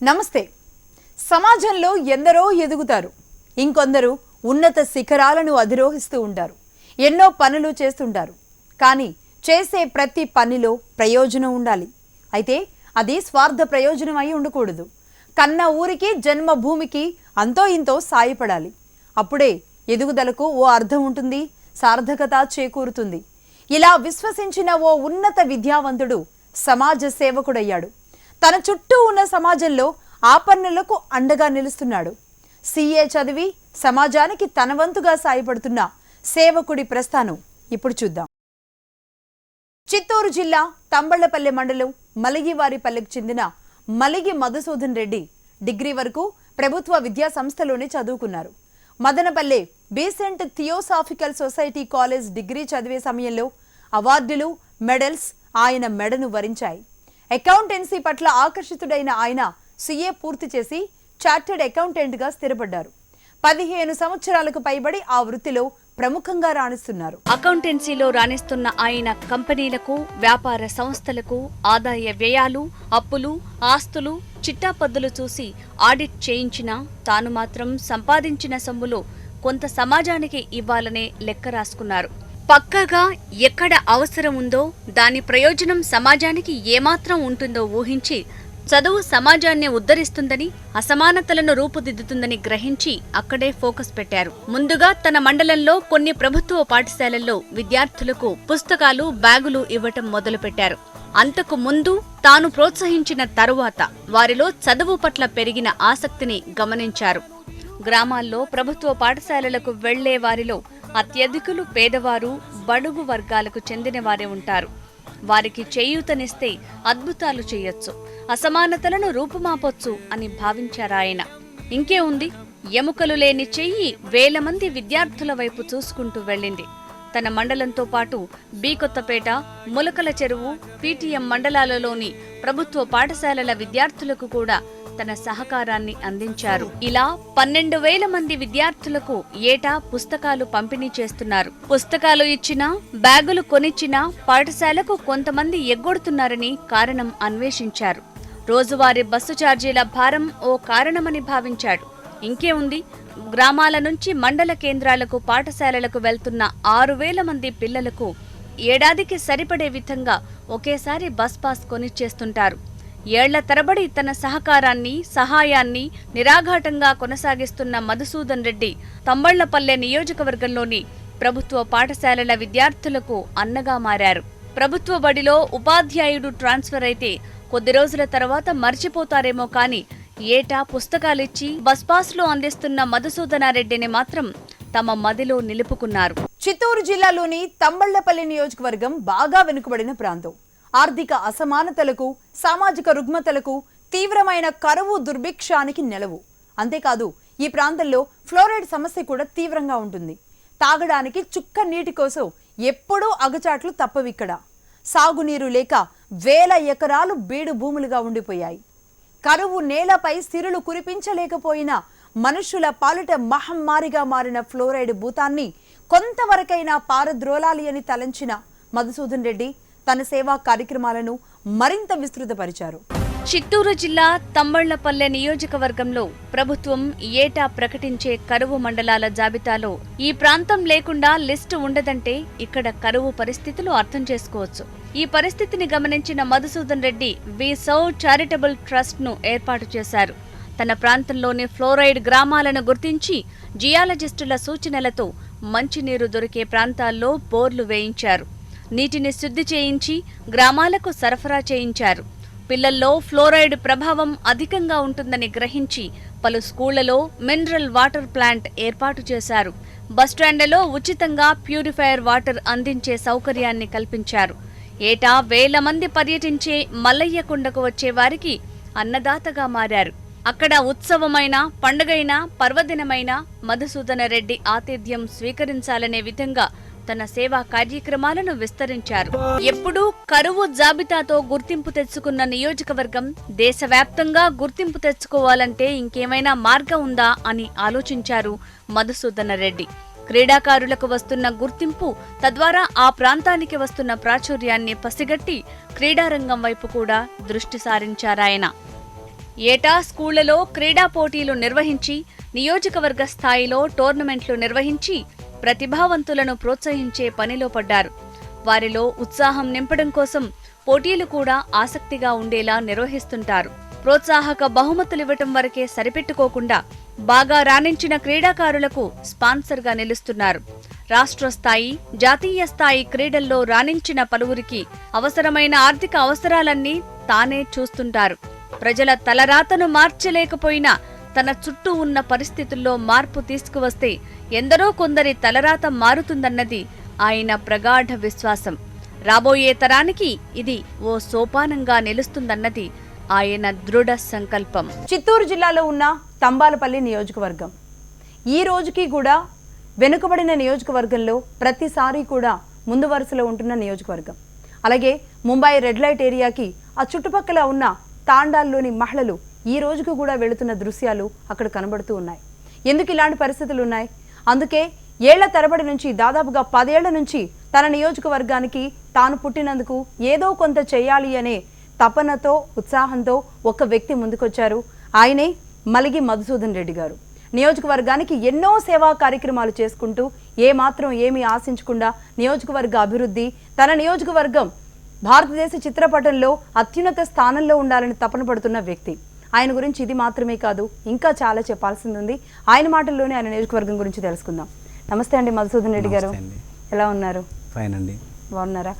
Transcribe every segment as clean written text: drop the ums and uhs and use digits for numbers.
నమస్తే. సమాజంలో ఎందరో ఎదుగుతారు, ఇంకొందరు ఉన్నత శిఖరాలను అధిరోహిస్తూ ఉంటారు. ఎన్నో పనులు చేస్తుంటారు. కానీ చేసే ప్రతి పనిలో ప్రయోజనం ఉండాలి. అయితే అది స్వార్థ ప్రయోజనం అయి ఉండకూడదు. కన్న ఊరికి జన్మభూమికి అంతో ఇంతో సాయపడాలి. అప్పుడే ఎదుగుదలకు ఓ అర్థం ఉంటుంది, సార్థకత చేకూరుతుంది. ఇలా విశ్వసించిన ఓ ఉన్నత విద్యావంతుడు సమాజ సేవకుడయ్యాడు. తన చుట్టూ ఉన్న సమాజంలో ఆపన్నులకు అండగా నిలుస్తున్నాడు. CA చదివి సమాజానికి తన వంతుగా సాయపడుతున్న సేవకుడి ప్రస్థానం ఇప్పుడు చూద్దాం. చిత్తూరు జిల్లా తంబళ్లపల్లె మండలం మలిగివారిపల్లెకు చెందిన మలిగి మధుసూదన్ రెడ్డి డిగ్రీ వరకు ప్రభుత్వ విద్యా సంస్థలోనే చదువుకున్నారు. Madanapalle Besant theosophical society college degree చదివే సమయంలో అవార్డులు, మెడల్స్ ఆయన మెడను వరించాయి. అకౌంటెన్సీ పట్ల ఆకర్షితుడైన ఆయన CA పూర్తి చేసి చార్టెడ్ అకౌంటెంట్గా స్థిరపడ్డారు. 15 సంవత్సరాలకు పైబడి ఆ వృత్తిలో ప్రముఖంగా రాణిస్తున్నారు. అకౌంటెన్సీలో రాణిస్తున్న ఆయన కంపెనీలకు, వ్యాపార సంస్థలకు ఆదాయ వ్యయాలు, అప్పులు, ఆస్తులు, చిట్టాపద్దులు చూసి ఆడిట్ చేయించినా తాను మాత్రం సంపాదించిన సొమ్ములో కొంత సమాజానికి ఇవ్వాలనే లెక్క రాసుకున్నారు. పక్కాగా ఎక్కడ అవసరం ఉందో, దాని ప్రయోజనం సమాజానికి ఏమాత్రం ఉంటుందో ఊహించి చదువు సమాజాన్ని ఉద్ధరిస్తుందని, అసమానతలను రూపుదిద్దుతుందని గ్రహించి అక్కడే ఫోకస్ పెట్టారు. ముందుగా తన మండలంలో కొన్ని ప్రభుత్వ పాఠశాలల్లో విద్యార్థులకు పుస్తకాలు, బ్యాగులు ఇవ్వటం మొదలుపెట్టారు. అంతకు ముందు తాను ప్రోత్సహించిన తరువాత వారిలో చదువు పట్ల పెరిగిన ఆసక్తిని గమనించారు. గ్రామాల్లో ప్రభుత్వ పాఠశాలలకు వెళ్లే వారిలో అత్యధికులు పేదవారు, బడుగు వర్గాలకు చెందిన వారే ఉంటారు. వారికి చేయూతనిస్తే అద్భుతాలు చేయొచ్చు, అసమానతలను రూపుమాపొచ్చు అని భావించారాయన. ఇంకే ఉంది, ఎముకలు లేని చెయ్యి వేల మంది విద్యార్థుల వైపు చూసుకుంటూ వెళ్ళింది. తన మండలంతో పాటు కొత్తపేట, ములకల చెరువు, PTM మండలాలలోని ప్రభుత్వ పాఠశాలల విద్యార్థులకు కూడా తన సహకారాన్ని అందించారు. ఇలా 12,000 మంది విద్యార్థులకు ఏటా పుస్తకాలు పంపిణీ చేస్తున్నారు. పుస్తకాలు ఇచ్చినా, బ్యాగులు కొనిచ్చినా పాఠశాలకు కొంతమంది ఎగ్గొడుతున్నారని కారణం అన్వేషించారు. రోజువారీ బస్సు ఛార్జీల భారం ఓ కారణమని భావించాడు. ఇంకే ఉంది, గ్రామాల నుంచి మండల కేంద్రాలకు, పాఠశాలలకు వెళ్తున్న 6,000 మంది పిల్లలకు ఏడాదికి సరిపడే విధంగా ఒకేసారి బస్ పాస్ కొనిచ్చేస్తుంటారు. ఏళ్ల తరబడి తన సహకారాన్ని, సహాయాన్ని నిరాఘాటంగా కొనసాగిస్తున్న మధుసూదన్ రెడ్డి తంబళ్లపల్లె నియోజకవర్గంలోని ప్రభుత్వ పాఠశాలల విద్యార్థులకు అన్నగా మారారు. ప్రభుత్వ బడిలో ఉపాధ్యాయుడు ట్రాన్స్ఫర్ అయితే కొద్ది రోజుల తర్వాత మర్చిపోతారేమో కానీ ఏటా పుస్తకాలిచ్చి బస్ పాస్లు అందిస్తున్న మధుసూదనారెడ్డిని మాత్రం తమ మదిలో నిలుపుకున్నారు. చిత్తూరు జిల్లాలోని తంబళ్లపల్లి నియోజకవర్గం బాగా వెనుకబడిన ప్రాంతం. ఆర్థిక అసమానతలకు, సామాజిక రుగ్మతలకు, తీవ్రమైన కరువు, దుర్భిక్షానికి నెలవు. అంతేకాదు ఈ ప్రాంతంలో ఫ్లోరైడ్ సమస్య కూడా తీవ్రంగా ఉంటుంది. తాగడానికి చుక్క నీటి కోసం ఎప్పుడూ అగచాట్లు తప్పవిక్కడ. సాగునీరు లేక వేల ఎకరాలు బీడు భూములుగా ఉండిపోయాయి. కరువు నేలపై సిరులు కురిపించలేకపోయిన మనుషుల పాలిట మహమ్మారిగా మారిన ఫ్లోరైడ్ భూతాన్ని కొంతవరకైనా పారద్రోలాలి అని తలంచిన మధుసూదన్ రెడ్డి తన సేవా కార్యక్రమాలను మరింత విస్తృతపరిచారు. చిత్తూరు జిల్లా తంబళ్లపల్లె నియోజకవర్గంలో ప్రభుత్వం ఏటా ప్రకటించే కరువు మండలాల జాబితాలో ఈ ప్రాంతం లేకుండా లిస్టు ఉండదంటే ఇక్కడ కరువు పరిస్థితులు అర్థం చేసుకోవచ్చు. ఈ పరిస్థితిని గమనించిన Madhusudan Reddy we serve charitable trust ను ఏర్పాటు చేశారు. తన ప్రాంతంలోని ఫ్లోరైడ్ గ్రామాలను గుర్తించి జియాలజిస్టుల సూచనలతో మంచినీరు దొరికే ప్రాంతాల్లో బోర్లు వేయించారు. నీటిని శుద్ధి చేయించి గ్రామాలకు సరఫరా చేయించారు. పిల్లల్లో ఫ్లోరైడ్ ప్రభావం అధికంగా ఉంటుందని గ్రహించి పలు స్కూళ్లలో మినరల్ వాటర్ ప్లాంట్ ఏర్పాటు చేశారు. బస్టాండ్లలో ఉచితంగా ప్యూరిఫైయర్ వాటర్ అందించే సౌకర్యాన్ని కల్పించారు. ఏటా వేల మంది పర్యటించే మల్లయ్య కొండకు వచ్చే వారికి అన్నదాతగా మారారు. అక్కడ ఉత్సవమైన, పండుగైన, పర్వదినమైన మధుసూదన రెడ్డి ఆతిథ్యం స్వీకరించాలనే విధంగా తన సేవా కార్యక్రమాలను విస్తరించారు. ఎప్పుడూ కరువు జాబితాతో గుర్తింపు తెచ్చుకున్న నియోజకవర్గం దేశవ్యాప్తంగా గుర్తింపు తెచ్చుకోవాలంటే ఇంకేమైనా మార్గం ఉందా అని ఆలోచించారు మధుసూదన రెడ్డి. క్రీడాకారులకు వస్తున్న గుర్తింపు, తద్వారా ఆ ప్రాంతానికి వస్తున్న ప్రాచుర్యాన్ని పసిగట్టి క్రీడారంగం వైపు కూడా దృష్టి సారించారాయన. ఏటా స్కూళ్లలో క్రీడా పోటీలు నిర్వహించి నియోజకవర్గ స్థాయిలో టోర్నమెంట్లు నిర్వహించి ప్రతిభావంతులను ప్రోత్సహించే పనిలో పడ్డారు. వారిలో ఉత్సాహం నింపడం కోసం పోటీలు కూడా ఆసక్తిగా ఉండేలా నిర్వహిస్తుంటారు. ప్రోత్సాహక బహుమతులివ్వటం వరకే సరిపెట్టుకోకుండా బాగా రాణించిన క్రీడాకారులకు స్పాన్సర్గా నిలుస్తున్నారు. రాష్ట్ర స్థాయి, జాతీయ స్థాయి క్రీడల్లో రాణించిన పలువురికి అవసరమైన ఆర్థిక అవసరాలన్నీ తానే చూస్తుంటారు. ప్రజల తలరాతను మార్చలేకపోయినా తన చుట్టూ ఉన్న పరిస్థితుల్లో మార్పు తీసుకువస్తే ఎందరో కొందరి తలరాత మారుతుందన్నది ఆయన ప్రగాఢ విశ్వాసం. రాబోయే తరానికి ఇది ఓ సోపానంగా నిలుస్తుందన్నది ఆయన దృఢ సంకల్పం. చిత్తూరు జిల్లాలో ఉన్న తంబాలపల్లి నియోజకవర్గం ఈ రోజుకి కూడా వెనుకబడిన నియోజకవర్గంలో ప్రతిసారి కూడా ముందు వరుసలో ఉంటున్న నియోజకవర్గం. అలాగే ముంబై రెడ్ లైట్ ఏరియాకి ఆ చుట్టుపక్కల ఉన్న తాండాల్లోని మహిళలు ఈ రోజుకు కూడా వెళుతున్న దృశ్యాలు అక్కడ కనబడుతూ ఉన్నాయి. ఎందుకు ఇలాంటి పరిస్థితులు ఉన్నాయి? అందుకే ఏళ్ల తరబడి నుంచి దాదాపుగా 10 ఏళ్ల నుంచి తన నియోజకవర్గానికి తాను పుట్టినందుకు ఏదో కొంత చేయాలి అనే తపనతో, ఉత్సాహంతో ఒక వ్యక్తి ముందుకొచ్చారు. ఆయనే మలిగి మధుసూదన్ రెడ్డి గారు. నియోజకవర్గానికి ఎన్నో సేవా కార్యక్రమాలు చేసుకుంటూ ఏమీ ఆశించకుండా నియోజకవర్గ అభివృద్ధి, తన నియోజకవర్గం భారతదేశ చిత్రపటంలో అత్యున్నత స్థానంలో ఉండాలని తపన పడుతున్న వ్యక్తి. ఆయన గురించి ఇది మాత్రమే కాదు, ఇంకా చాలా చెప్పాల్సింది ఉంది. ఆయన మాటల్లోనే ఆయన నియోజకవర్గం గురించి తెలుసుకుందాం. నమస్తే అండి మధుసూదన్ రెడ్డి గారు, ఎలా ఉన్నారు? ఫైన్ అండి. బాగున్నారా?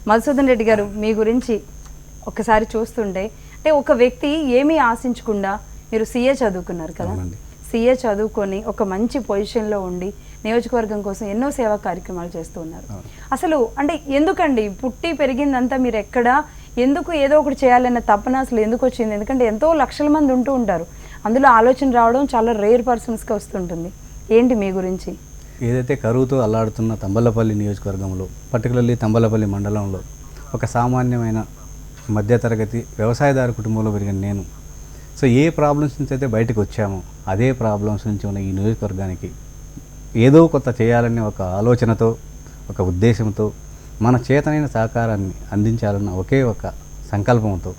మధుసూదన్ రెడ్డి గారు, మీ గురించి ఒకసారి చూస్తుంటే అంటే ఒక వ్యక్తి ఏమీ ఆశించకుండా మీరు సీఏ చదువుకున్నారు కదా, సీఏ చదువుకొని ఒక మంచి పొజిషన్లో ఉండి నియోజకవర్గం కోసం ఎన్నో సేవా కార్యక్రమాలు చేస్తూ ఉన్నారు. అసలు అంటే ఎందుకండి పుట్టి పెరిగిందంతా మీరు ఎక్కడ, ఎందుకు ఏదో ఒకటి చేయాలన్న తపన అసలు ఎందుకు వచ్చింది? ఎందుకంటే ఎంతో లక్షల మంది ఉంటూ ఉంటారు, అందులో ఆలోచన రావడం చాలా రేర్ పర్సన్స్గా వస్తుంటుంది. ఏంటి మీ గురించి? ఏదైతే కరువుతో అల్లాడుతున్న తంబలపల్లి నియోజకవర్గంలో, పర్టికులర్లీ తంబలపల్లి మండలంలో ఒక సామాన్యమైన మధ్యతరగతి వ్యవసాయదారు కుటుంబంలో పెరిగిన నేను, సో ఏ ప్రాబ్లమ్స్ నుంచి అయితే బయటకు వచ్చామో అదే ప్రాబ్లమ్స్ నుంచి ఉన్న ఈ నియోజకవర్గానికి ఏదో కొత్త చేయాలనే ఒక ఆలోచనతో, ఒక ఉద్దేశంతో, మన చేతనైన సహకారాన్ని అందించాలన్న ఒకే ఒక సంకల్పంతో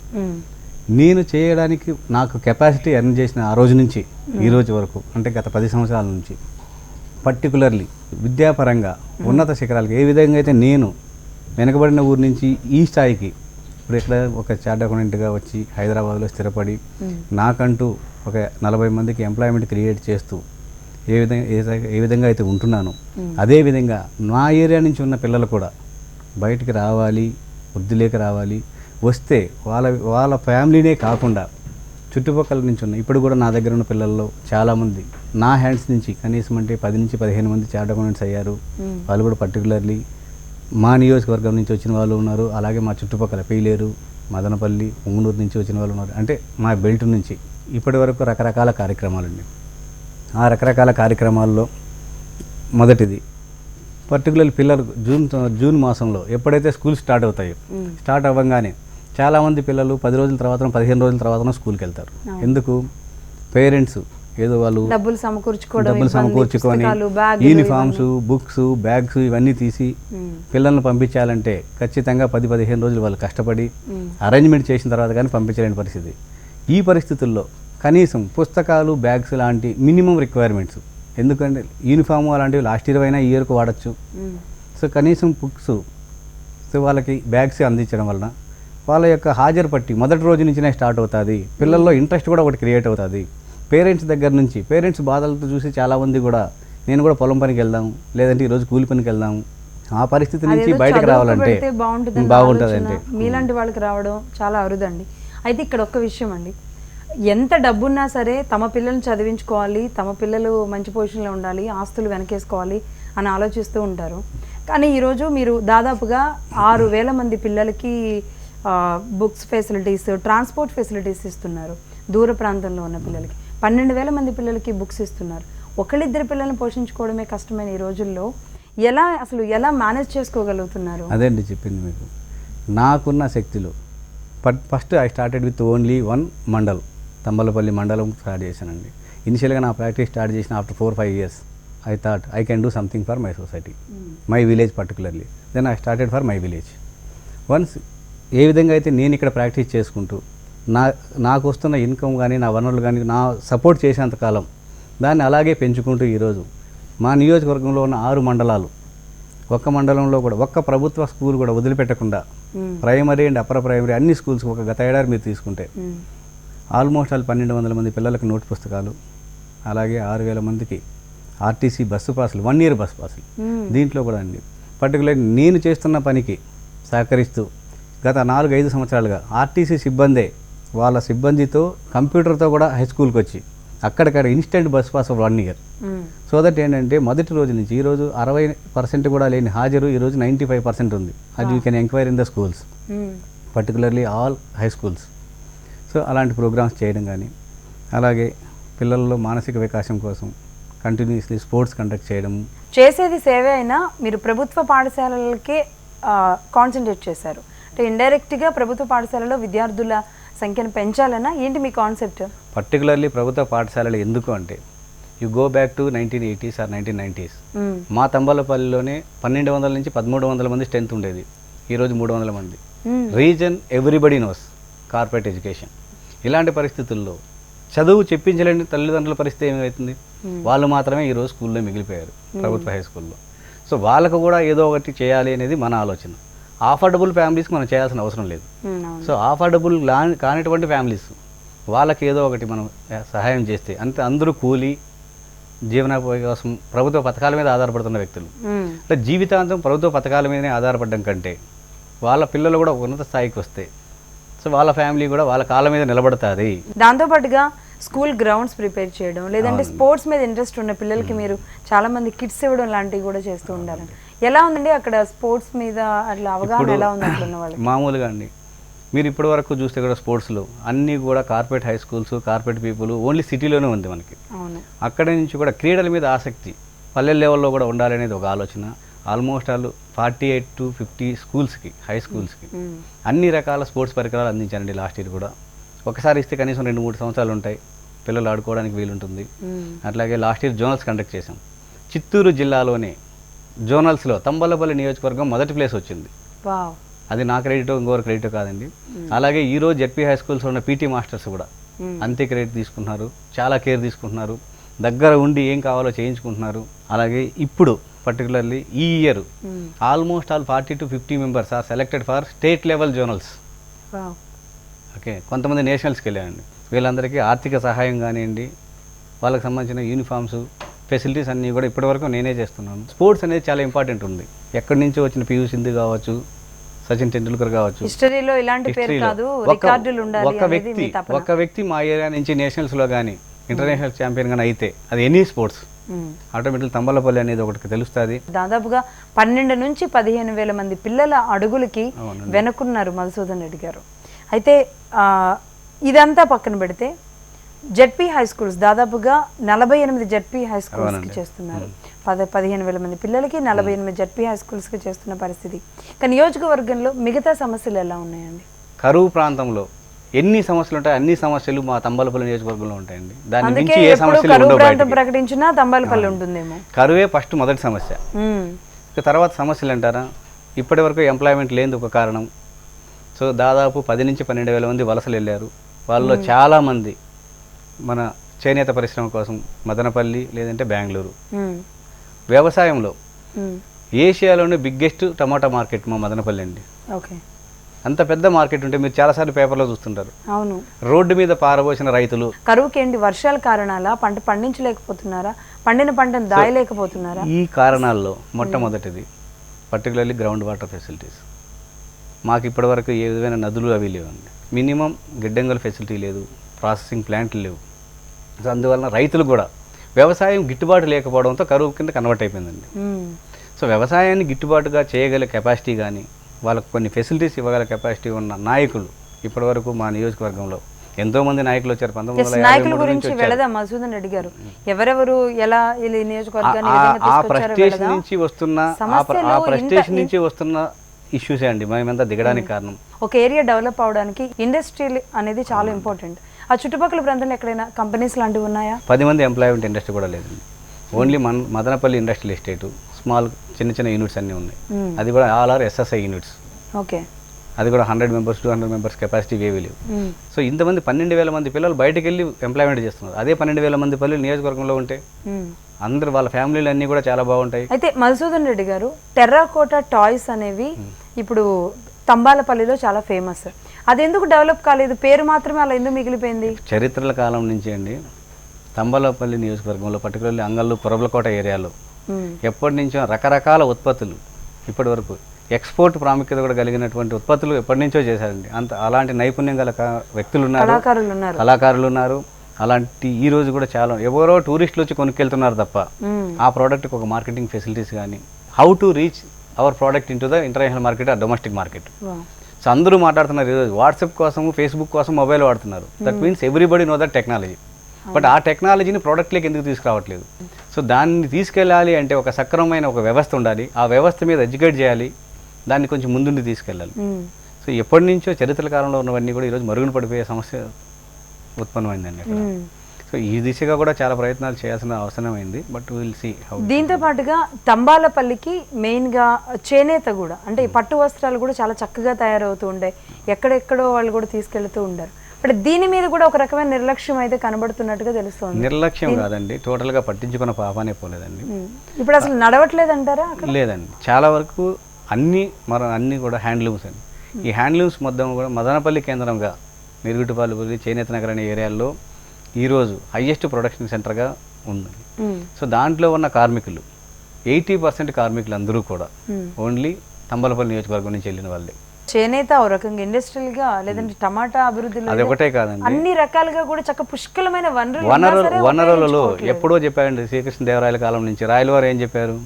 నేను చేయడానికి నాకు కెపాసిటీ ఎర్న్ చేసిన ఆ రోజు నుంచి ఈ రోజు వరకు, అంటే గత 10 సంవత్సరాల నుంచి పర్టికులర్లీ విద్యాపరంగా ఉన్నత శిఖరాలకు ఏ విధంగా అయితే నేను వెనకబడిన ఊరి నుంచి ఈ స్థాయికి ఇప్పుడు ఇక్కడ ఒక చార్ట్ అకౌంటెంట్గా వచ్చి హైదరాబాద్లో స్థిరపడి నాకంటూ ఒక 40 మందికి ఎంప్లాయ్మెంట్ క్రియేట్ చేస్తూ ఏ విధంగా అయితే ఉంటున్నానో అదేవిధంగా నా ఏరియా నుంచి ఉన్న పిల్లలు కూడా బయటికి రావాలి, వృద్ధిలోకి రావాలి, వస్తే వాళ్ళ ఫ్యామిలీనే కాకుండా చుట్టుపక్కల నుంచి ఉన్న ఇప్పుడు కూడా నా దగ్గర ఉన్న పిల్లల్లో చాలామంది నా హ్యాండ్స్ నుంచి కనీసం అంటే 10 నుంచి 15 మంది చార్ట్ అకౌంటెంట్స్ అయ్యారు. వాళ్ళు కూడా పర్టికులర్లీ మా నియోజకవర్గం నుంచి వచ్చిన వాళ్ళు ఉన్నారు, అలాగే మా చుట్టుపక్కల పీలేరు, మదనపల్లి, ఉంగునూరు నుంచి వచ్చిన వాళ్ళు ఉన్నారు. అంటే మా బెల్ట్ నుంచి ఇప్పటి వరకు రకరకాల కార్యక్రమాలండి. ఆ రకరకాల కార్యక్రమాల్లో మొదటిది పర్టికులర్ పిల్లలు జూన్ మాసంలో ఎప్పుడైతే స్కూల్ స్టార్ట్ అవుతాయో, స్టార్ట్ అవ్వగానే చాలామంది పిల్లలు 10 రోజుల తర్వాత 15 రోజుల తర్వాత స్కూల్కి వెళ్తారు. ఎందుకు? పేరెంట్స్ ఏదో వాళ్ళు డబ్బులు సమకూర్చుకొని యూనిఫామ్స్, బుక్స్, బ్యాగ్స్ ఇవన్నీ తీసి పిల్లల్ని పంపించాలంటే ఖచ్చితంగా 10-15 రోజులు వాళ్ళు కష్టపడి అరేంజ్మెంట్ చేసిన తర్వాత కానీ పంపించలేని పరిస్థితి. ఈ పరిస్థితుల్లో కనీసం పుస్తకాలు, బ్యాగ్స్ లాంటి మినిమం రిక్వైర్మెంట్స్, ఎందుకంటే యూనిఫామ్ అలాంటివి లాస్ట్ ఇయర్ అయినా ఈ ఇయర్కు వాడచ్చు. సో కనీసం బుక్స్, సో వాళ్ళకి బ్యాగ్స్ అందించడం వలన వాళ్ళ యొక్క హాజరు పట్టి మొదటి రోజు నుంచినే స్టార్ట్ అవుతుంది. పిల్లల్లో ఇంట్రెస్ట్ కూడా ఒకటి క్రియేట్ అవుతుంది. పేరెంట్స్ దగ్గర నుంచి, పేరెంట్స్ బాధలతో చూసి చాలామంది కూడా నేను కూడా పొలం పనికి వెళ్దాం, లేదంటే ఈరోజు కూలి పనికి వెళ్దాం, ఆ పరిస్థితి నుంచి బయటకు రావాలంటే బాగుంటుంది. అంటే మీలాంటి వాళ్ళకి రావడం చాలా అరుదండి. అయితే ఇక్కడ ఒక్క విషయం అండి, ఎంత డబ్బున్నా సరే తమ పిల్లల్ని చదివించుకోవాలి, తమ పిల్లలు మంచి పొజిషన్లో ఉండాలి, ఆస్తులు వెనకేసుకోవాలి అని ఆలోచిస్తూ ఉంటారు. కానీ ఈరోజు మీరు దాదాపుగా 6,000 మంది పిల్లలకి బుక్స్ ఫెసిలిటీస్, ట్రాన్స్పోర్ట్ ఫెసిలిటీస్ ఇస్తున్నారు. దూర ప్రాంతంలో ఉన్న పిల్లలకి 12,000 మంది పిల్లలకి బుక్స్ ఇస్తున్నారు. ఒకళ్ళిద్దరు పిల్లల్ని పోషించుకోవడమే కష్టమైన ఈ రోజుల్లో ఎలా మేనేజ్ చేసుకోగలుగుతున్నారు? అదే అండి చెప్పింది మీకు. నాకున్న శక్తిలో first I started with only 1 mandal, Thambalapalli మండలం స్టార్ట్ చేశానండి. ఇనిషియల్గా నా ప్రాక్టీస్ స్టార్ట్ చేసిన after 4-5 years I thought I can do something for my society, my village particularly. Then I started for my village. Once ఏ విధంగా అయితే నేను ఇక్కడ ప్రాక్టీస్ చేసుకుంటూ నాకు వస్తున్న ఇన్కమ్ కానీ నా వనరులు కానీ నా సపోర్ట్ చేసేంతకాలం దాన్ని అలాగే పెంచుకుంటూ ఈరోజు మా నియోజకవర్గంలో ఉన్న 6 మండలాలు, ఒక్క మండలంలో కూడా ఒక్క ప్రభుత్వ స్కూల్ కూడా వదిలిపెట్టకుండా ప్రైమరీ అండ్ అప్పర్ ప్రైమరీ అన్ని స్కూల్స్ ఒక గత ఏడాది మీరు తీసుకుంటే ఆల్మోస్ట్ 1200 మంది పిల్లలకు నోట్ పుస్తకాలు, అలాగే 6000 మందికి ఆర్టీసీ బస్సు పాసులు, 1 ఇయర్ బస్సు పాసులు. దీంట్లో కూడా అండి పర్టికులర్ నేను చేస్తున్న పనికి సహకరిస్తూ గత 4-5 సంవత్సరాలుగా ఆర్టీసీ సిబ్బందే వాళ్ళ సిబ్బందితో కంప్యూటర్తో కూడా హై స్కూల్కి వచ్చి అక్కడిక్కడ instant bus pass 1 year. So that ఏంటంటే మొదటి రోజు నుంచి ఈరోజు 60% కూడా లేని హాజరు ఈరోజు 95% ఉంది. అది you can enquire in the schools, particularly all high schools. So అలాంటి ప్రోగ్రామ్స్ చేయడం కానీ, అలాగే పిల్లల్లో మానసిక వికాసం కోసం కంటిన్యూస్లీ స్పోర్ట్స్ కండక్ట్ చేయడం. చేసేది సేవే అయినా మీరు ప్రభుత్వ పాఠశాలలకే కాన్సన్ట్రేట్ చేశారు. అంటే ఇండైరెక్ట్గా ప్రభుత్వ పాఠశాలలో విద్యార్థుల సంఖ్యను పెంచాలన్నా ఏంటి మీ కాన్సెప్ట్? పర్టికులర్లీ ప్రభుత్వ పాఠశాలలు ఎందుకు అంటే you go back to 1980s or 1990s. మా తంబలపల్లిలోనే 1200 నుంచి 1300 మంది స్ట్రెంత్ ఉండేది, ఈరోజు 300 మంది. Reason everybody knows, corporate education. ఇలాంటి పరిస్థితుల్లో చదువు చెప్పించలేని తల్లిదండ్రుల పరిస్థితి ఏమవుతుంది? వాళ్ళు మాత్రమే ఈరోజు స్కూల్లో మిగిలిపోయారు, ప్రభుత్వ హై స్కూల్లో. సో వాళ్ళకు కూడా ఏదో ఒకటి చేయాలి అనేది మన ఆలోచన. ఆఫర్డబుల్ ఫ్యామిలీస్కి మనం చేయాల్సిన అవసరం లేదు. సో ఆఫర్డబుల్ కానిటువంటి ఫ్యామిలీస్ వాళ్ళకి ఏదో ఒకటి మనం సహాయం చేస్తే అంతే. అందరూ కూలి జీవనోపాధి కోసం ప్రభుత్వ పథకాల మీద ఆధారపడుతున్న వ్యక్తులు అంటే జీవితాంతం ప్రభుత్వ పథకాల మీదనే ఆధారపడడం కంటే వాళ్ళ పిల్లలు కూడా ఉన్నత స్థాయికి వస్తే సో వాళ్ళ ఫ్యామిలీ కూడా వాళ్ళ కాళ్ళ మీద నిలబడుతుంది. దాంతోపాటుగా స్కూల్ గ్రౌండ్స్ ప్రిపేర్ చేయడం, లేదంటే స్పోర్ట్స్ మీద ఇంట్రెస్ట్ ఉన్న పిల్లలకి మీరు చాలా మంది కిట్స్ ఇవ్వడం లాంటివి కూడా చేస్తూ ఉంటారు. ఎలా ఉందండి అక్కడ స్పోర్ట్స్ మీద అట్లా అవగాహన ఎలా ఉంది అట్లా ఉన్న వాళ్ళకి? మామూలుగా అండి మీరు ఇప్పటి వరకు చూస్తే కూడా స్పోర్ట్స్లో అన్నీ కూడా corporate high schools, corporate people only సిటీలోనే ఉంది మనకి. అక్కడి నుంచి కూడా క్రీడల మీద ఆసక్తి పల్లె లెవెల్లో కూడా ఉండాలనేది ఒక ఆలోచన. ఆల్మోస్ట్ 48 to 50 స్కూల్స్కి, హై స్కూల్స్కి అన్ని రకాల స్పోర్ట్స్ పరికరాలు అందించానండి లాస్ట్ ఇయర్ కూడా. ఒకసారి ఇస్తే కనీసం 2-3 సంవత్సరాలు ఉంటాయి, పిల్లలు ఆడుకోవడానికి వీలుంటుంది. అట్లాగే లాస్ట్ ఇయర్ జోనల్స్ కండక్ట్ చేసాం. చిత్తూరు జిల్లాలోనే జోనల్స్లో తంబలపల్లి నియోజకవర్గం మొదటి ప్లేస్ వచ్చింది. అది నా క్రెడిట్, ఇంకోరు క్రెడిట్ కాదండి. అలాగే ఈరోజు జెడ్పీ హై స్కూల్స్లో ఉన్న పీటీ మాస్టర్స్ కూడా అంతే క్రెడిట్ తీసుకుంటున్నారు, చాలా కేర్ తీసుకుంటున్నారు, దగ్గర ఉండి ఏం కావాలో చేయించుకుంటున్నారు. అలాగే ఇప్పుడు పర్టికులర్లీ ఈ year almost 40 to 50 members are selected for state level zonals. Okay, కొంతమంది నేషనల్స్కి వెళ్ళారండి. వీళ్ళందరికీ ఆర్థిక సహాయం కానివ్వండి, వాళ్ళకి సంబంధించిన యూనిఫామ్స్, ఫెసిలిటీస్ అన్నీ కూడా ఇప్పటివరకు నేనే చేస్తున్నాను. స్పోర్ట్స్ అనేది చాలా ఇంపార్టెంట్ ఉంది. ఎక్కడి నుంచో వచ్చిన పివి సింధు కావచ్చు, సచిన్ టెండూల్కర్ కావచ్చు, హిస్టరీలో ఇలాంటి పేరు కాదు, రికార్డులు ఉండాలి అనేది మీ తపన. ఒక వ్యక్తి మా ఏరియా నుంచి నేషనల్స్లో కానీ ఇంటర్నేషనల్ ఛాంపియన్ కానీ అయితే అది ఎనీ స్పోర్ట్స్ ఆటోమేటిక్ తంబలపల్లి అనేది ఒకటి తెలుస్తుంది. దాదాపుగా 12 నుంచి 15,000 మంది పిల్లల అడుగులకి వెనుకున్నారు మధుసూదన్ రెడ్డి గారు. అయితే ఇదంతా పక్కన పెడితే జెడ్పీ హై స్కూల్స్ దాదాపుగా 48 జెడ్పీ హై స్కూల్స్కి చేస్తున్నారు. 15,000 మంది పిల్లలకి 48 జెడ్పీ హై స్కూల్స్కి చేస్తున్న పరిస్థితి. కానీ నియోజకవర్గంలో మిగతా సమస్యలు ఎలా ఉన్నాయండి? కరువు ప్రాంతంలో ఎన్ని సమస్యలు ఉంటాయి, అన్ని సమస్యలు మా తంబలపల్లి నియోజకవర్గంలో ఉంటాయండి. దాని నుంచి ఏ సమస్యలు ఉండవు. ప్రకటించినా తంబలపల్లి ఉంటుందేమో. కరువే ఫస్ట్ మొదటి సమస్య. తర్వాత సమస్యలు అంటారా, ఇప్పటి వరకు ఎంప్లాయ్మెంట్ లేని ఒక కారణం. సో దాదాపు 10 నుంచి 12,000 మంది వలసలు వెళ్ళారు. వాళ్ళలో చాలామంది మన చేనేత పరిశ్రమ కోసం మదనపల్లి లేదంటే బెంగళూరు. వ్యవసాయంలో ఏషియాలోనే బిగ్గెస్ట్ టమాటా మార్కెట్ మా మదనపల్లి అండి. ఓకే, అంత పెద్ద మార్కెట్ ఉంటే మీరు చాలాసార్లు పేపర్లో చూస్తుంటారు. అవును, రోడ్డు మీద పారబోసిన రైతులు. కరువుకి ఏంటి, వర్షాల కారణాల పంట పండించలేకపోతున్నారా, పండిన పంటను దాయలేకపోతున్నారా? ఈ కారణాల్లో మొట్టమొదటిది పర్టికులర్లీ గ్రౌండ్ వాటర్ ఫెసిలిటీస్. మాకు ఇప్పటివరకు ఏ విధమైన నదులు అవి లేవండి. మినిమం గిడ్డంగుల ఫెసిలిటీ లేదు, ప్రాసెసింగ్ ప్లాంట్లు లేవు. సో అందువలన రైతులు కూడా వ్యవసాయం గిట్టుబాటు లేకపోవడంతో కరువు కింద కన్వర్ట్ అయిపోయిందండి. సో వ్యవసాయాన్ని గిట్టుబాటుగా చేయగల కెపాసిటీ కానీ వాళ్ళకు కొన్ని ఫెసిలిటీస్ ఇవ్వగల కెపాసిటీ ఉన్న నాయకులు ఇప్పటివరకు మా నియోజకవర్గంలో ఎంతోమంది నాయకులు వచ్చారు. 1953 గురించి వెళదాం మధుసూదన్ రెడ్డి గారు. ఎవరెవరు ఎలా ఆ ప్రెస్టేషన్ నుంచి వస్తున్న ఇష్యూసే అండి మేమంతా దిగడానికి కారణం. ఒక ఏరియా డెవలప్ అవడానికి ఇండస్ట్రీ అనేది చాలా ఇంపార్టెంట్. ఆ చుట్టుపక్కల ప్రాంతంలో ఎక్కడైనా కంపెనీస్ లాంటివి ఉన్నాయా? 10 మంది ఎంప్లాయ్మెంట్ ఇండస్ట్రీ కూడా లేదండి. Only Madanapalle industrial estate, small చిన్న యూనిట్స్ అన్నీ ఉన్నాయి. అది కూడా all are SSI units. Okay, అది కూడా 100 మెంబర్స్ 200 మెంబర్స్ కెపాసిటీ ఏవి లేవు. సో ఇంతమంది 12,000 మంది పిల్లలు బయటకు వెళ్ళి ఎంప్లాయ్మెంట్ చేస్తున్నారు. అదే 12,000 మంది పిల్లలు నియోజకవర్గంలో ఉంటే అందరు వాళ్ళ ఫ్యామిలీలు అన్నీ కూడా చాలా బాగుంటాయి. అయితే మధుసూదన్ రెడ్డి గారు, టెర్రాకోటా టాయ్స్ అనేవి ఇప్పుడు తంబాలపల్లిలో చాలా ఫేమస్. అది ఎందుకు డెవలప్ కాలేదు? పేరు మాత్రమే అలా ఎందుకు మిగిలిపోయింది? చరిత్రల కాలం నుంచి అండి తంబాలపల్లి నియోజకవర్గంలో పర్టికులర్లీ అంగళ్ళు పురబలకోట ఏరియాలో ఎప్పటి నుంచో రకరకాల ఉత్పత్తులు ఇప్పటి వరకు ఎక్స్పోర్ట్ ప్రాముఖ్యత కూడా కలిగినటువంటి ఉత్పత్తులు ఎప్పటి నుంచో చేశారండి. అలాంటి నైపుణ్యం గల వ్యక్తులు ఉన్నారు, కళాకారులు ఉన్నారు. అలాంటి ఈ రోజు కూడా చాలా ఎవరో టూరిస్టులు వచ్చి కొనుక్కెళ్తున్నారు తప్ప ఆ ప్రోడక్ట్కి ఒక మార్కెటింగ్ ఫెసిలిటీస్ కానీ how to reach our product in to the international market or domestic market. So అందరూ మాట్లాడుతున్నారు ఈరోజు వాట్సాప్ కోసం, ఫేస్బుక్ కోసం మొబైల్ వాడుతున్నారు. That means everybody know that technology. But ఆ టెక్నాలజీని ప్రోడక్ట్లోకి ఎందుకు తీసుకురావట్లేదు? సో దాన్ని తీసుకెళ్ళాలి అంటే ఒక సక్రమమైన ఒక వ్యవస్థ ఉండాలి. ఆ వ్యవస్థ మీద ఎడ్యుకేట్ చేయాలి, దాన్ని కొంచెం ముందుండి తీసుకెళ్ళాలి. సో ఎప్పటి నుంచో చరిత్రల కాలంలో ఉన్నవన్నీ కూడా ఈరోజు మరుగున పడిపోయే సమస్య ఉత్పన్నమైందండి అక్కడ. సో ఈ దిశగా కూడా చాలా ప్రయత్నాలు చేయాల్సిన అవసరమైంది. But will see how. దీంతో పాటుగా తంబాలపల్లికి మెయిన్గా చేనేత కూడా, అంటే ఈ పట్టు వస్త్రాలు కూడా చాలా చక్కగా తయారవుతూ ఉంటాయి. ఎక్కడెక్కడో వాళ్ళు కూడా తీసుకెళ్తూ ఉంటారు. అంటే దీని మీద కూడా ఒక రకమైన నిర్లక్ష్యం అయితే కనబడుతున్నట్టుగా తెలుస్తుంది. నిర్లక్ష్యం కాదండి, టోటల్గా పట్టించుకున్న పాపానే పోలేదండి. ఇప్పుడు అసలు నడవట్లేదంటారా? లేదండి, చాలా వరకు అన్నీ కూడా హ్యాండ్లూమ్స్ అండి. ఈ హ్యాండ్లూమ్స్ మొత్తం కూడా మదనపల్లి కేంద్రంగా మిరుగుటిపాలపల్లి, చేనేత నగర్ అనే ఏరియాల్లో ఈరోజు హైయెస్ట్ ప్రొడక్షన్ సెంటర్గా ఉంది. సో దాంట్లో ఉన్న కార్మికులు 80% కార్మికులు అందరూ కూడా ఓన్లీ తంబలపల్లి నియోజకవర్గం నుంచి వెళ్ళిన వాళ్ళే. చేనేత ఒక రకంగా ఇండస్ట్రియల్ గా, లేదంటే టమాటా అభివృద్ధిలో అది ఒకటే కాదండి, అన్ని రకాలుగా కూడా చక్క పుష్కలమైన వనరులలో ఎప్పుడో చెప్పారండి. శ్రీకృష్ణదేవరాయల కాలం నుంచి రాయల వారు ఏం చెప్పారు?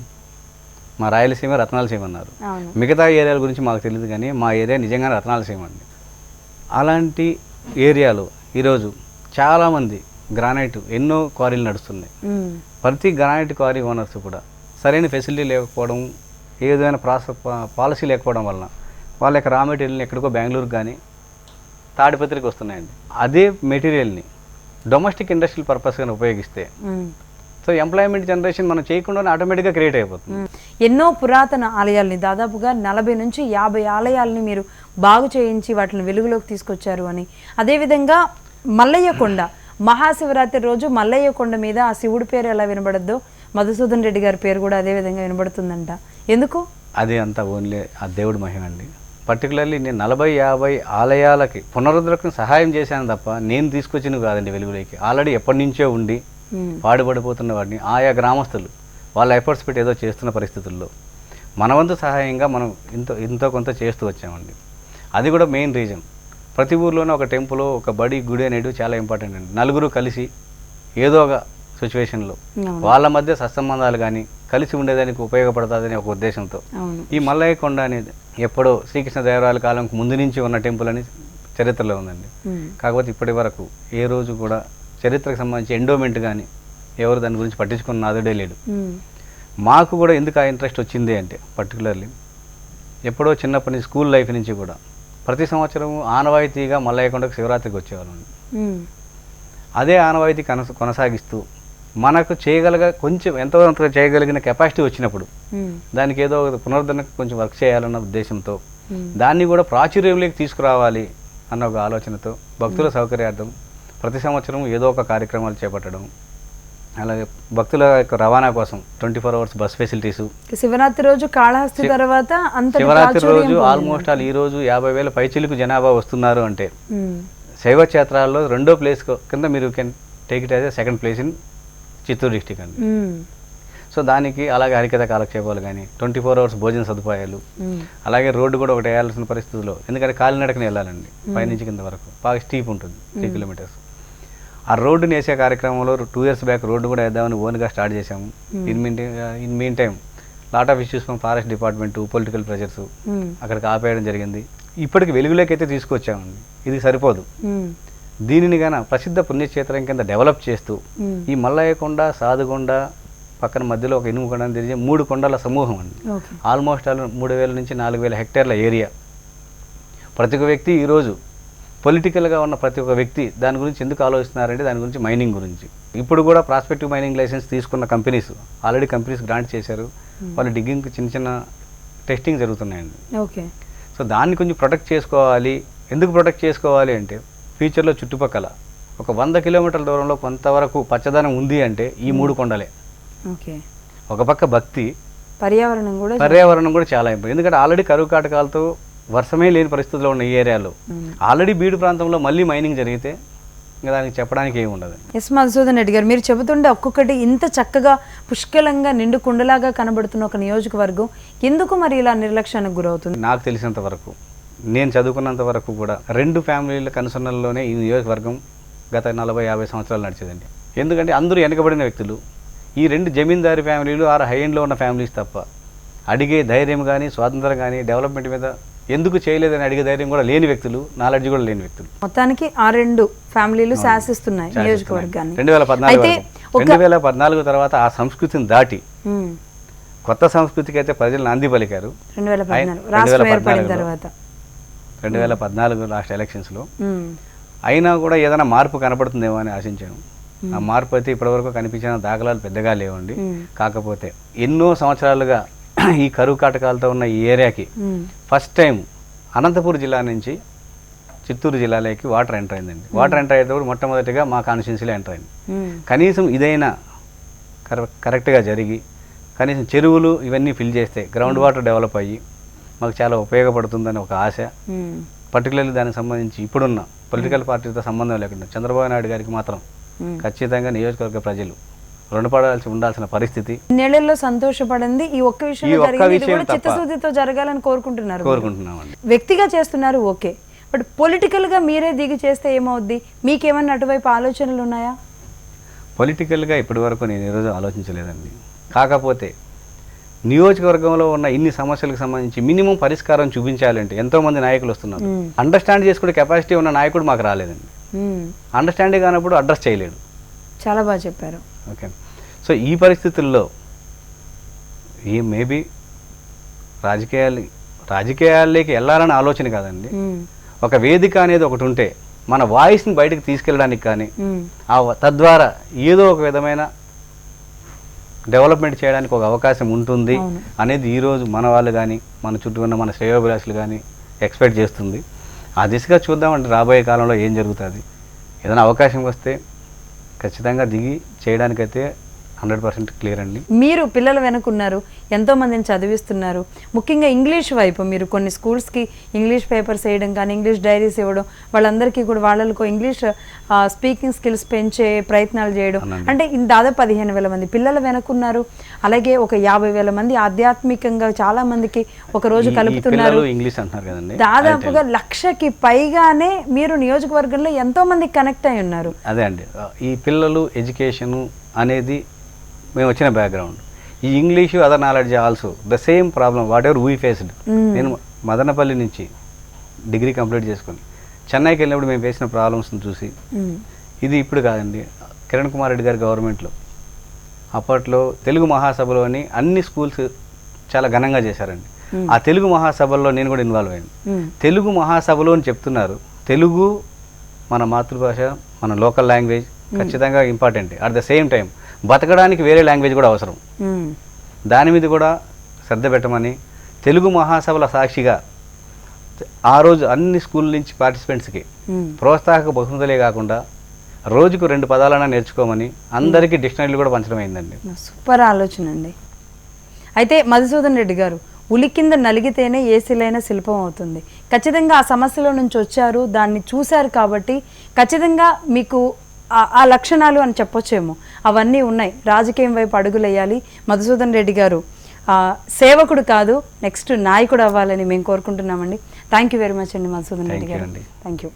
మా రాయలసీమ రత్నాలసీమ అన్నారు. మిగతా ఏరియాల గురించి మాకు తెలియదు, కానీ మా ఏరియా నిజంగానే రత్నాలసీమ అండి. అలాంటి ఏరియాలో ఈరోజు చాలామంది గ్రానైట్ ఎన్నో క్వారీలు నడుస్తున్నాయి. ప్రతి గ్రానైట్ క్వారీ ఓనర్స్ కూడా సరైన ఫెసిలిటీ లేకపోవడం, ఏ విధమైన పాలసీ లేకపోవడం వలన వాళ్ళ యొక్క రా మెటీరియల్ని ఎక్కడికో బెంగళూరుకి కానీ తాడిపత్రికి వస్తున్నాయండి. అదే మెటీరియల్ని డొమెస్టిక్ ఇండస్ట్రియల్ పర్పస్గా ఉపయోగిస్తే సో ఎంప్లాయ్మెంట్ జనరేషన్ మనం చేయకుండానే ఆటోమేటిక్గా క్రియేట్ అయిపోతుంది. ఎన్నో పురాతన ఆలయాల్ని, దాదాపుగా 40 నుంచి 50 ఆలయాల్ని మీరు బాగు చేయించి వాటిని వెలుగులోకి తీసుకొచ్చారు అని. అదేవిధంగా మల్లయ్య కొండ, మహాశివరాత్రి రోజు మల్లయ్య కొండ మీద ఆ శివుడి పేరు ఎలా వినబడద్దో మధుసూదన్ రెడ్డి గారి పేరు కూడా అదే విధంగా వినబడుతుందంట. ఎందుకు? అది అంతా ఓన్లీ ఆ దేవుడి మహిమ అండి. పర్టికులర్లీ నేను 40-50 ఆలయాలకి పునరుద్ధరణకు సహాయం చేశాను తప్ప నేను తీసుకొచ్చినవి కాదండి వెలుగులోకి. ఆల్రెడీ ఎప్పటి నుంచో ఉండి పాడుపడిపోతున్న వాడిని ఆయా గ్రామస్తులు వాళ్ళ ఎఫర్ట్స్ పెట్టి ఏదో చేస్తున్న పరిస్థితుల్లో మన వంతు సహాయంగా మనం ఇంతో కొంత చేస్తూ వచ్చామండి. అది కూడా మెయిన్ రీజన్. ప్రతి ఊర్లోనే ఒక టెంపుల్, ఒక బడి, గుడి అనేది చాలా ఇంపార్టెంట్ అండి. నలుగురు కలిసి ఏదో ఒక సిచ్యువేషన్లో వాళ్ళ మధ్య సత్సంబంధాలు కానీ కలిసి ఉండేదానికి ఉపయోగపడుతుందని ఒక ఉద్దేశంతో ఈ మల్లయ్య కొండ అనేది ఎప్పుడో శ్రీకృష్ణదేవరాయల కాలంకు ముందు నుంచి ఉన్న టెంపుల్ అని చరిత్రలో ఉందండి. కాకపోతే ఇప్పటి వరకు ఏ రోజు కూడా చరిత్రకు సంబంధించి ఎండోమెంట్ కానీ ఎవరు దాని గురించి పట్టించుకున్న నాదుడే లేడు. మాకు కూడా ఎందుకు ఆ ఇంట్రెస్ట్ వచ్చింది అంటే పర్టికులర్లీ ఎప్పుడో చిన్నప్పటి నుంచి స్కూల్ లైఫ్ నుంచి కూడా ప్రతి సంవత్సరం ఆనవాయితీగా మల్లయ్య కొండకు శివరాత్రికి వచ్చేవాళ్ళం. అదే ఆనవాయితీ కొనసాగిస్తూ మనకు కొంచెం ఎంతో చేయగలిగిన కెపాసిటీ వచ్చినప్పుడు దానికి ఏదో పునరుద్ధరణకు కొంచెం వర్క్ చేయాలన్న ఉద్దేశంతో దాన్ని కూడా ప్రాచుర్యంలోకి తీసుకురావాలి అన్న ఒక ఆలోచనతో భక్తుల సౌకర్యార్థం ప్రతి సంవత్సరం ఏదో ఒక కార్యక్రమాలు చేపట్టడం, అలాగే భక్తుల యొక్క రవాణా కోసం 24 hours బస్ ఫెసిలిటీస్. శివరాత్రి రోజు కాళహస్తి తర్వాత శివరాత్రి రోజు ఆల్మోస్ట్ ఈ రోజు 50,000 పైచిలకు జనాభా వస్తున్నారు అంటే శైవ క్షేత్రాల్లో రెండో ప్లేస్ కింద మీరు can take it as a second place in Chittoor district అండి. సో దానికి అలాగే హరికథ కాలక్షేపాలు కానీ 24 hours భోజన సదుపాయాలు, అలాగే రోడ్డు కూడా ఒకటి వేయాల్సిన పరిస్థితుల్లో, ఎందుకంటే కాలినడకని వెళ్ళాలండి పైనుంచి కింద వరకు, బాగా స్టీప్ ఉంటుంది 3 kilometers. ఆ రోడ్డుని వేసే కార్యక్రమంలో 2 years బ్యాక్ రోడ్డు కూడా వేద్దామని ఓన్గా స్టార్ట్ చేశాము. In mean time lot of issues from forest department, political pressures అక్కడికి ఆపేయడం జరిగింది. ఇప్పటికి వెలుగులోకి అయితే తీసుకొచ్చామండి. ఇది సరిపోదు, దీనిని గాన ప్రసిద్ధ పుణ్యక్షేత్రం కింద డెవలప్ చేస్తూ ఈ మల్లయ్య కొండ, సాధుకొండ పక్కన మధ్యలో ఒక ఇనుము కొండ తిరిగి 3 కొండల సమూహం అండి. ఆల్మోస్ట్ 3,000 నుంచి 4,000 హెక్టార్ల ఏరియా. ప్రతి ఒక్క వ్యక్తి ఈరోజు పొలిటికల్గా ఉన్న ప్రతి ఒక్క వ్యక్తి దాని గురించి ఎందుకు ఆలోచిస్తున్నారంటే దాని గురించి మైనింగ్ గురించి. ఇప్పుడు కూడా ప్రాస్పెక్టివ్ మైనింగ్ లైసెన్స్ తీసుకున్న కంపెనీస్ ఆల్రెడీ కంపెనీస్ గ్రాంట్ చేశారు. వాళ్ళు డిగ్గింగ్ చిన్న చిన్న టెస్టింగ్ జరుగుతున్నాయండి. ఓకే. సో సో దాన్ని కొంచెం ప్రొటెక్ట్ చేసుకోవాలి. ఎందుకు ప్రొటెక్ట్ చేసుకోవాలి అంటే ఫ్యూచర్లో చుట్టుపక్కల ఒక 100 కిలోమీటర్ల దూరంలో కొంతవరకు పచ్చదనం ఉంది అంటే ఈ 3 కొండలే. ఓకే, ఒక పక్క భక్తి, పర్యావరణం కూడా చాలా ఇంపార్టెంట్. ఎందుకంటే ఆల్రెడీ కరువు కాటకాలతో వర్షమే లేని పరిస్థితుల్లో ఉన్న ఈ ఏరియాలో ఆల్రెడీ బీడు ప్రాంతంలో మళ్ళీ మైనింగ్ జరిగితే ఇంకా దానికి చెప్పడానికి ఏమి ఉండదు. ఎస్ మధుసూదన్ రెడ్డి గారు, మీరు చెబుతుంటే ఒక్కొక్కటి ఇంత చక్కగా పుష్కలంగా నిండు కుండలాగా కనబడుతున్న ఒక నియోజకవర్గం ఎందుకు మరి ఇలా నిర్లక్ష్యానికి గురవుతుంది? నాకు తెలిసినంత వరకు, నేను చదువుకున్నంత వరకు కూడా 2 ఫ్యామిలీల కనుసన్నల్లోనే ఈ నియోజకవర్గం గత 40-50 సంవత్సరాలు నడిచేదండి. ఎందుకంటే అందరూ వెనకబడిన వ్యక్తులు, ఈ 2 జమీందారీ ఫ్యామిలీలు ఆరు హై ఎండ్లో ఉన్న ఫ్యామిలీస్ తప్ప అడిగే ధైర్యం కానీ స్వాతంత్రం కానీ డెవలప్మెంట్ మీద ఎందుకు చేయలేదని అడిగే ధైర్యం కూడా లేని వ్యక్తులు, నాలెడ్జ్ కూడా లేని వ్యక్తులు. మొత్తానికి ఆ 2 ఫ్యామిలీలు శాసిస్తున్నాయి నియోజకవర్గాన్ని. 2014 తర్వాత ఆ సంస్కృతిని దాటి కొత్త సంస్కృతికి అయితే ప్రజలు నాంది పలికారు. 2014 లాస్ట్ ఎలక్షన్స్లో అయినా కూడా ఏదైనా మార్పు కనపడుతుందేమో అని ఆశించాను. ఆ మార్పు అయితే ఇప్పటివరకు కనిపించిన దాఖలాలు పెద్దగా లేవండి. కాకపోతే ఎన్నో సంవత్సరాలుగా ఈ కరువు కాటకాలతో ఉన్న ఈ ఏరియాకి ఫస్ట్ టైం అనంతపూర్ జిల్లా నుంచి చిత్తూరు జిల్లాలోకి వాటర్ ఎంటర్ అయిందండి. వాటర్ ఎంటర్ అయ్యేటప్పుడు మొట్టమొదటిగా మా కాన్స్టిట్యున్సీలో ఎంటర్ అయింది. కనీసం ఇదైనా కరెక్ట్గా జరిగి కనీసం చెరువులు ఇవన్నీ ఫిల్ చేస్తే గ్రౌండ్ వాటర్ డెవలప్ అయ్యి మాకు చాలా ఉపయోగపడుతుందని ఒక ఆశ. పర్టికులర్లీ దానికి సంబంధించి ఇప్పుడున్న పొలిటికల్ పార్టీతో సంబంధం లేకుండా చంద్రబాబు నాయుడు గారికి మాత్రం ఖచ్చితంగా నియోజకవర్గ ప్రజలు రుణపడాల్సి ఉండాల్సిన పరిస్థితి. నెలల్లో సంతోషపడింది ఈ ఒక్క విషయం చిత్తశుద్ధితో జరగాలని కోరుకుంటున్నామండి. వ్యక్తిగా చేస్తున్నారు ఓకే, బట్ పొలిటికల్ గా మీరే దిగి చేస్తే ఏమవుద్ది? మీకేమన్నా అటువైపు ఆలోచనలు ఉన్నాయా? పొలిటికల్గా ఇప్పటి వరకు నేను ఈరోజు ఆలోచించలేదండి. కాకపోతే నియోజకవర్గంలో ఉన్న ఇన్ని సమస్యలకు సంబంధించి మినిమం పరిష్కారం చూపించాలంటే ఎంతోమంది నాయకులు వస్తున్నారు. అండర్స్టాండ్ చేసుకునే కెపాసిటీ ఉన్న నాయకుడు మాకు రాలేదండి. అండర్స్టాండింగ్ కానప్పుడు అడ్రస్ చేయలేడు. చాలా బాగా చెప్పారు. ఓకే, సో ఈ పరిస్థితుల్లో ఈ మేబీ రాజకీయాల్లోకి వెళ్ళాలని ఆలోచన కాదండి. ఒక వేదిక అనేది ఒకటి ఉంటే మన వాయిస్ని బయటకు తీసుకెళ్ళడానికి కానీ తద్వారా ఏదో ఒక విధమైన డెవలప్మెంట్ చేయడానికి ఒక అవకాశం ఉంటుంది అనేది ఈరోజు మన వాళ్ళు కానీ మన చుట్టూ ఉన్న మన శ్రేయోభిలాషులు కానీ ఎక్స్పెక్ట్ చేస్తుంది. ఆ దిశగా చూద్దామంటే రాబోయే కాలంలో ఏం జరుగుతుంది. ఏదైనా అవకాశం వస్తే ఖచ్చితంగా దిగి చేయడానికైతే 100% క్లియర్ అండి. మీరు పిల్లలు వెనుకున్నారు, ఎంతో మందిని చదివిస్తున్నారు. ముఖ్యంగా ఇంగ్లీష్ వైపు మీరు కొన్ని స్కూల్స్కి ఇంగ్లీష్ పేపర్స్ వేయడం కానీ ఇంగ్లీష్ డైరీస్ ఇవ్వడం, వాళ్ళందరికీ కూడా వాళ్ళకు ఇంగ్లీష్ స్పీకింగ్ స్కిల్స్ పెంచే ప్రయత్నాలు చేయడం, అంటే దాదాపు 15,000 మంది పిల్లలు వెనుకున్నారు. అలాగే ఒక 50,000 మంది ఆధ్యాత్మికంగా చాలా మందికి ఒక రోజు కలుపుతున్నారు. దాదాపుగా 1,00,000కి పైగానే మీరు నియోజకవర్గంలో ఎంతో మందికి కనెక్ట్ అయి ఉన్నారు. అదే అండి, ఈ పిల్లలు ఎడ్యుకేషను అనేది మేము వచ్చిన బ్యాక్గ్రౌండ్. ఈ English other knowledge also the same problem what ever we faced. నేను మదనపల్లి నుంచి డిగ్రీ కంప్లీట్ చేసుకుని చెన్నైకి వెళ్ళినప్పుడు మేము ఫేసిన ప్రాబ్లమ్స్ని చూసి ఇది ఇప్పుడు కాదండి, కిరణ్ కుమార్ రెడ్డి గారి గవర్నమెంట్లో అప్పట్లో తెలుగు మహాసభలో అని అన్ని స్కూల్స్ చాలా ఘనంగా చేశారండి. ఆ తెలుగు మహాసభల్లో నేను కూడా ఇన్వాల్వ్ అయ్యాను. తెలుగు మహాసభలో అని చెప్తున్నారు. తెలుగు మన మాతృభాష, మన లోకల్ లాంగ్వేజ్ ఖచ్చితంగా important. At the same time బతకడానికి వేరే లాంగ్వేజ్ కూడా అవసరం. దాని మీద కూడా శ్రద్ధ పెట్టమని తెలుగు మహాసభల సాక్షిగా ఆ రోజు అన్ని స్కూల్ నుంచి పార్టిసిపెంట్స్కి ప్రోత్సాహక బహుమతులే కాకుండా రోజుకు 2 పదాలన్నా నేర్చుకోమని అందరికీ డిక్షనరీలు కూడా పంచడం అయిందండి. సూపర్ ఆలోచన అండి. అయితే మధుసూదన్ రెడ్డి గారు, ఉలి కింద నలిగితేనే ఏసీలైన శిల్పం అవుతుంది. ఖచ్చితంగా ఆ సమస్యలో నుంచి వచ్చారు, దాన్ని చూశారు కాబట్టి ఖచ్చితంగా మీకు ఆ లక్షణాలు అని చెప్పొచ్చేమో అవన్నీ ఉన్నాయి. రాజకీయం వైపు అడుగులేయాలి. మధుసూదన్ రెడ్డి గారు సేవకుడు కాదు, నెక్స్ట్ నాయకుడు అవ్వాలని మేము కోరుకుంటున్నామండి. థ్యాంక్ యూ వెరీ మచ్ అండి మధుసూదన్ రెడ్డి గారు. Thank you.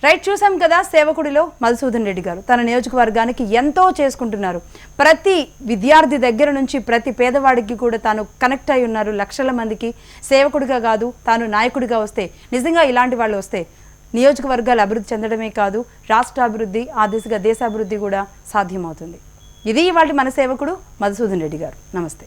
రైట్, చూసాం కదా సేవకుడిలో మధుసూదన్ రెడ్డి గారు తన నియోజకవర్గానికి ఎంతో చేసుకుంటున్నారు. ప్రతి విద్యార్థి దగ్గర నుంచి ప్రతి పేదవాడికి కూడా తాను కనెక్ట్ అయి ఉన్నారు. లక్షల మందికి సేవకుడిగా కాదు, తాను నాయకుడిగా వస్తే నిజంగా ఇలాంటి వాళ్ళు వస్తే నియోజకవర్గాలు అభివృద్ధి చెందడమే కాదు, రాష్ట్ర అభివృద్ధి, ఆ దిశగా దేశాభివృద్ధి కూడా సాధ్యమవుతుంది. ఇది ఇవాళ మన సేవకుడు మధుసూదన్ రెడ్డి గారు. నమస్తే.